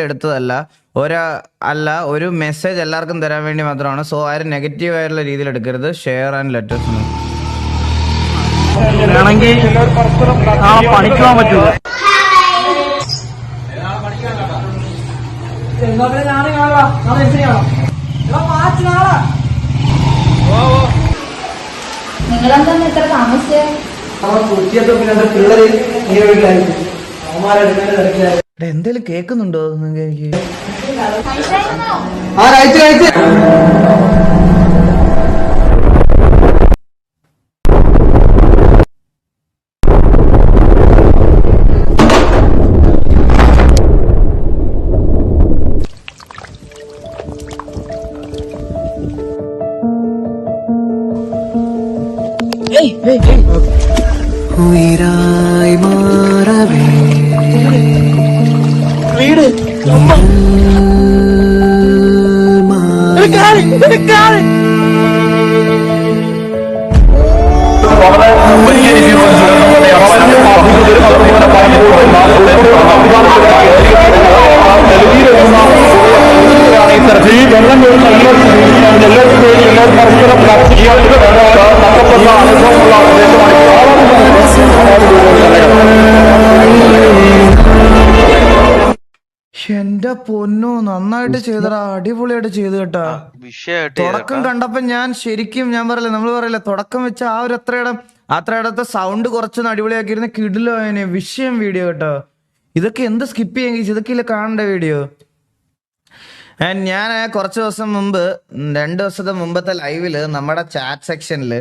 എടുത്തതല്ല, ഒരു മെസ്സേജ് എല്ലാവർക്കും തരാൻ വേണ്ടി മാത്രമാണ്. സോ ആരും നെഗറ്റീവ് ആയിട്ടുള്ള രീതിയിൽ എടുക്കരുത്. ഷെയർ ആൻഡ് ലെറ്റേഴ്സ് വേണമെങ്കിൽ പണിക്ക് പോകാൻ പറ്റൂല. നിങ്ങളെന്താ ഇത്ര താമസിച്ചേ? എന്തേലും കേൾക്കുന്നുണ്ടോ എനിക്ക്? ഉയരായി മാറവേ വീട് എന്റെ പൊന്നോ, നന്നായിട്ട് ചെയ്തടാ, അടിപൊളിയായിട്ട് ചെയ്തു കേട്ടാ. തുടക്കം കണ്ടപ്പോ ഞാൻ പറയില്ല, നമ്മള് പറയില്ല, തുടക്കം വെച്ച ആ ഒരു അത്രയിടത്തെ സൗണ്ട് കുറച്ചൊന്ന് അടിപൊളിയാക്കിയിരുന്ന കിടിലോ അതിന് വിഷയം വീഡിയോ കേട്ടോ. ഇതൊക്കെ എന്ത് സ്കിപ്പ് ചെയ്യാൻ കഴിച്ചു? ഇതൊക്കെ ഇല്ല കാണേണ്ട വീഡിയോ. ഞാൻ കുറച്ച് ദിവസം മുമ്പ് 2 ദിവസത്തെ മുമ്പത്തെ ലൈവില് നമ്മുടെ ചാറ്റ് സെക്ഷനില്